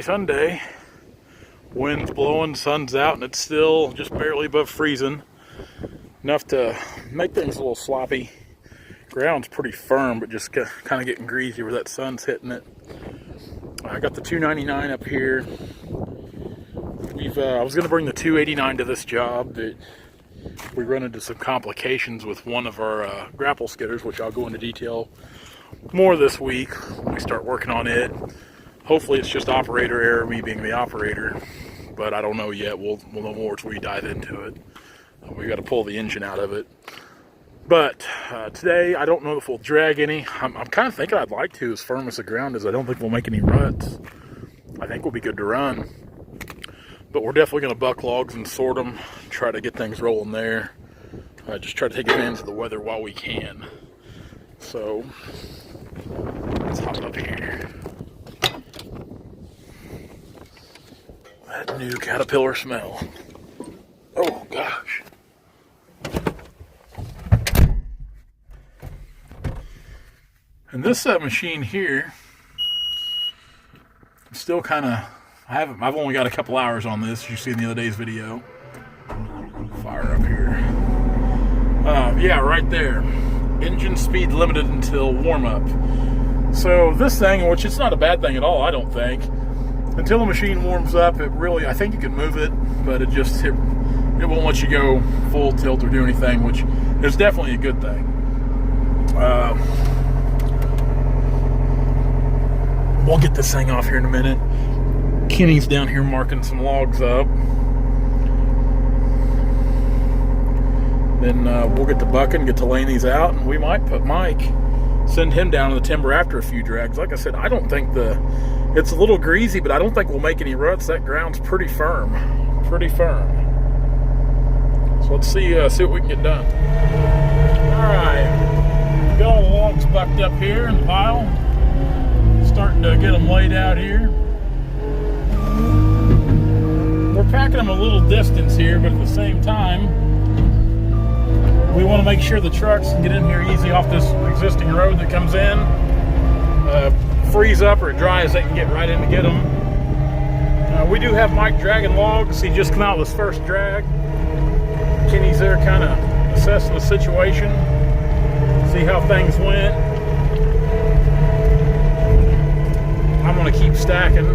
Sunday. Wind's blowing, sun's out, and it's still just barely above freezing. Enough to make things a little sloppy. Ground's pretty firm, but just kind of getting greasy where that sun's hitting it. I got the 299 up here. I was going to bring the 289 to this job, but we run into some complications with one of our grapple skidders, which I'll go into detail more this week when we start working on it. Hopefully it's just operator error, me being the operator, but I don't know yet. We'll know more as we dive into it. We got to pull the engine out of it. But today, I don't know if we'll drag any. I'm kind of thinking I'd like to, as firm as the ground is. I don't think we'll make any ruts. I think we'll be good to run. But we're definitely going to buck logs and sort them, try to get things rolling there. Just try to take advantage of the weather while we can. So, let's hop up here. That new Caterpillar smell. Oh, gosh. And this machine here, I'm still kind of, I've only got a couple hours on this, as you see in the other day's video. Fire up here. Yeah, right there. Engine speed limited until warm up. So this thing, which it's not a bad thing at all, I don't think. Until the machine warms up, it really, I think you can move it, but it won't let you go full tilt or do anything, which is definitely a good thing. We'll get this thing off here in a minute. Kenny's down here marking some logs up. Then we'll get to bucking, get to laying these out, and we might put Mike, send him down to the timber after a few drags. Like I said, I don't think it's a little greasy, but I don't think we'll make any ruts. That ground's pretty firm. Pretty firm. So let's see what we can get done. Alright. Got all the logs bucked up here in the pile. Starting to get them laid out here. We're packing them a little distance here, but at the same time, we want to make sure the trucks can get in here easy off this existing road that comes in. Freeze up or it dries, they can get right in to get them. We do have Mike dragging logs. He just come out with his first drag. Kenny's there kind of assessing the situation, see how things went. I'm going to keep stacking.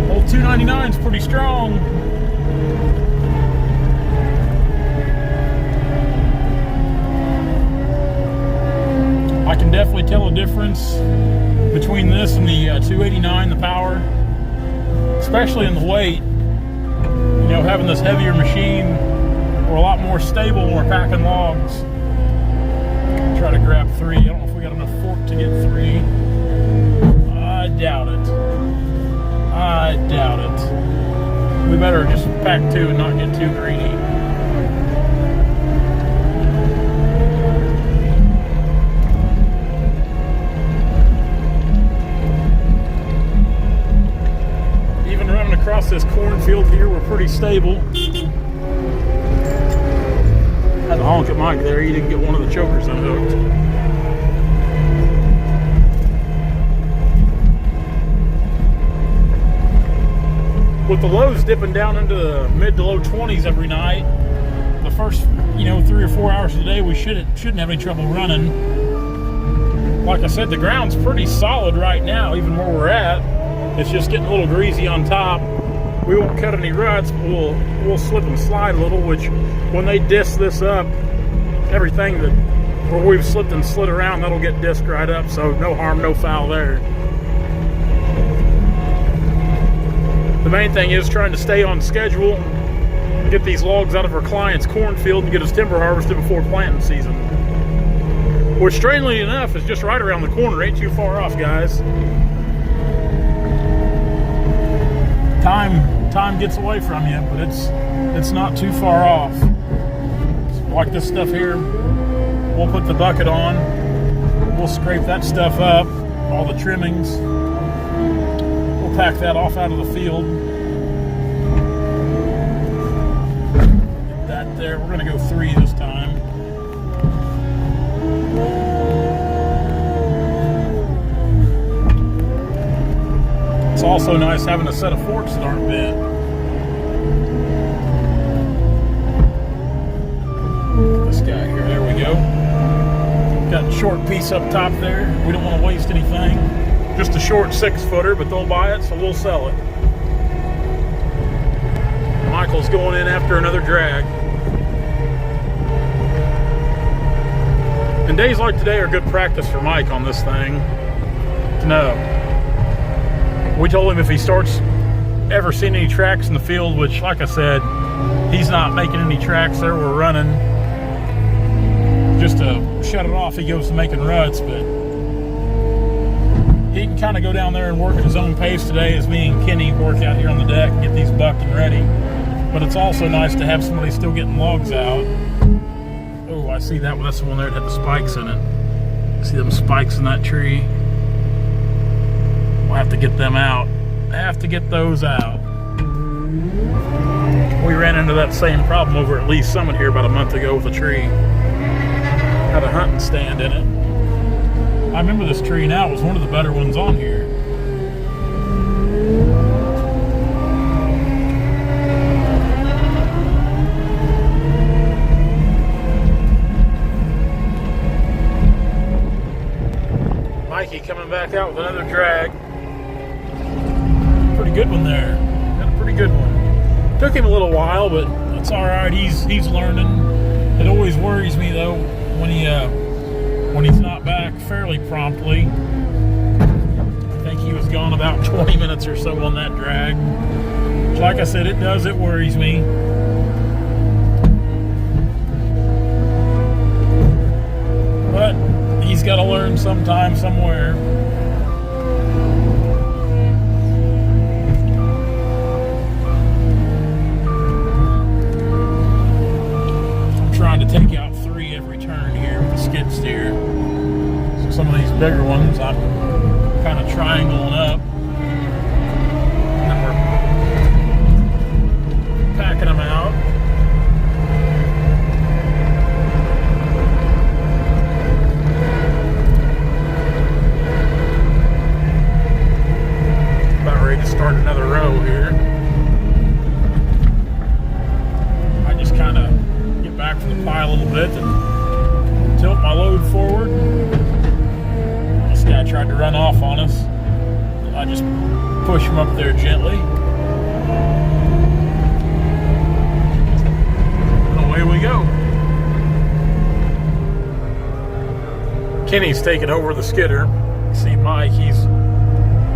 Old 299 is pretty strong. I can definitely tell a difference between this and the 289, the power, especially in the weight. You know, having this heavier machine, we're a lot more stable when we're packing logs. Try to grab 3. I don't know if we got enough fork to get 3. I doubt it. I doubt it. We better just pack 2 and not get too greedy. Even running across this cornfield here, we're pretty stable. Had to honk at Mike there, he didn't get one of the chokers unhooked. With the lows dipping down into the mid to low 20s every night, the first 3 or 4 hours of the day we shouldn't have any trouble running. Like I said, the ground's pretty solid right now, even where we're at. It's just getting a little greasy on top. We won't cut any ruts, but we'll slip and slide a little, which when they disc this up, everything where we've slipped and slid around, that'll get disced right up, so no harm, no foul there. The main thing is trying to stay on schedule and get these logs out of our client's cornfield and get his timber harvested before planting season. Which, strangely enough, is just right around the corner. Ain't too far off, guys. Time gets away from you, but it's not too far off. Like this stuff here, we'll put the bucket on, we'll scrape that stuff up, all the trimmings. We'll pack that off out of the field. Get that there. We're going to go 3 this time. It's also nice having a set of forks that aren't bent. This guy here, there we go. Got a short piece up top there. We don't want to waste anything. Just a short 6-footer, but they'll buy it, so we'll sell it. Michael's going in after another drag. And days like today are good practice for Mike on this thing. No. We told him if he starts ever seeing any tracks in the field, which, like I said, he's not making any tracks there. We're running just to shut it off. He goes to making ruts, but he can kind of go down there and work at his own pace today as me and Kenny work out here on the deck and get these bucked and ready. But it's also nice to have somebody still getting logs out. Oh, I see that one. That's the one there that had the spikes in it. See them spikes in that tree? We'll have to get them out. Have to get those out. We ran into that same problem over at Lee's Summit here about a month ago with a tree. Had a hunting stand in it. I remember this tree now. It was one of the better ones on here. Mikey coming back out with another drag. Pretty good one there. Got a pretty good one. Took him a little while, but it's all right. He's learning. It always worries me though when he's not back fairly promptly. I think he was gone about 20 minutes or so on that drag. Like I said, it worries me. But he's got to learn sometime, somewhere. I'm trying to take out 3 every turn here with the skid steer. So some of these bigger ones I'm kind of triangling up. And then we're packing them out. To start another row here. I just kind of get back from the pile a little bit and tilt my load forward. This guy tried to run off on us. I just push him up there gently. And away we go. Kenny's taking over the skidder. See Mike, he's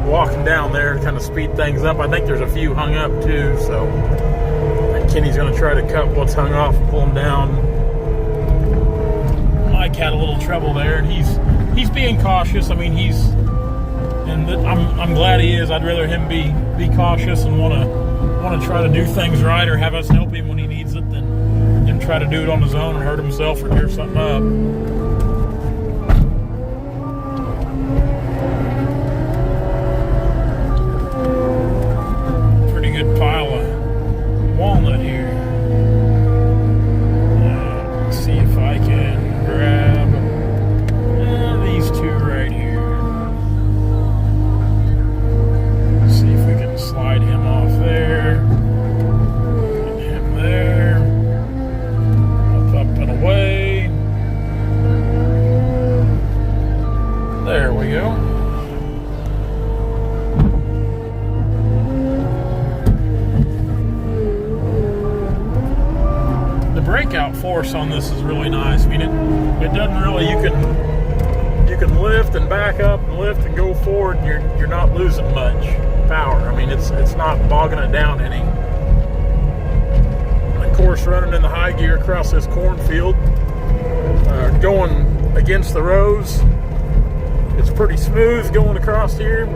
walking down there to kind of speed things up. I think there's a few hung up too, so I think Kenny's going to try to cut what's hung off and pull them down. Mike had a little trouble there, and he's being cautious. I mean, I'm glad he is. I'd rather him be cautious and want to try to do things right or have us help him when he needs it than him try to do it on his own and hurt himself or tear something up. Breakout force on this is really nice. I mean, it doesn't really, you can lift and back up and lift and go forward, and you're not losing much power. I mean, it's not bogging it down any. And of course, running in the high gear across this cornfield, going against the rows, it's pretty smooth going across here.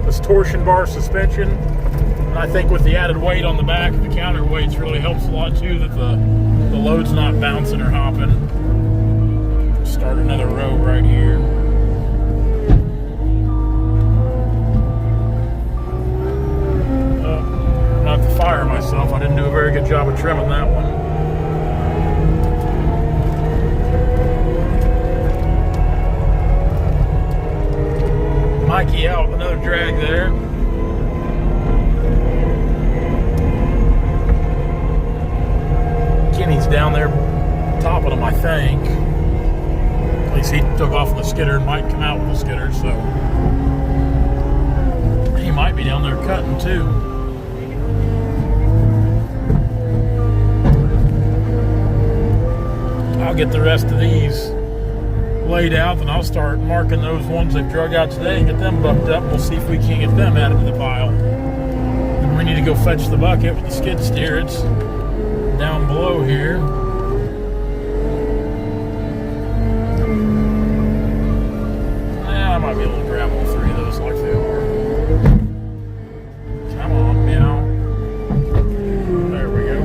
This torsion bar suspension, and I think with the added weight on the back, the counterweights really helps a lot too, that the load's not bouncing or hopping. Start another row right here. of drag there. Kenny's down there topping them, I think. At least he took off with the skidder and might come out with the skidder, so he might be down there cutting too. I'll get the rest of these laid out, and I'll start marking those ones they've drug out today and get them bucked up. We'll see if we can't get them added to the pile. And we need to go fetch the bucket with the skid steer. It's down below here. I might be able to grab all three of those like they are. Come on, meow. There we go.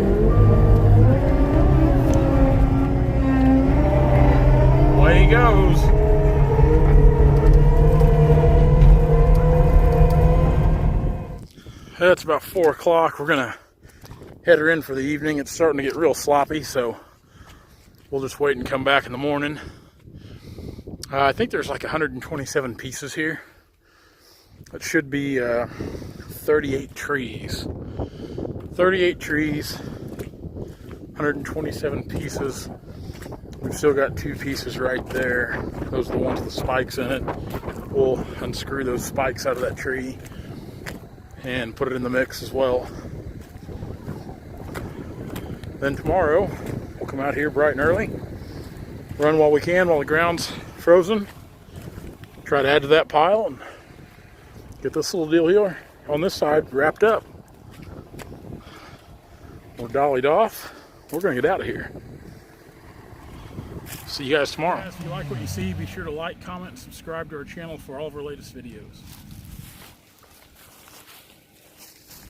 Away he goes. It's about 4 o'clock. We're gonna head her in for the evening. It's starting to get real sloppy, so we'll just wait and come back in the morning. I think there's like 127 pieces here. That should be 38 trees. 38 trees, 127 pieces. We've still got 2 pieces right there. Those are the ones with the spikes in it. We'll unscrew those spikes out of that tree and put it in the mix as well. Then tomorrow, we'll come out here bright and early, run while we can while the ground's frozen, try to add to that pile and get this little deal here on this side wrapped up. We're dollied off. We're going to get out of here. See you guys tomorrow. If you like what you see, be sure to like, comment, and subscribe to our channel for all of our latest videos.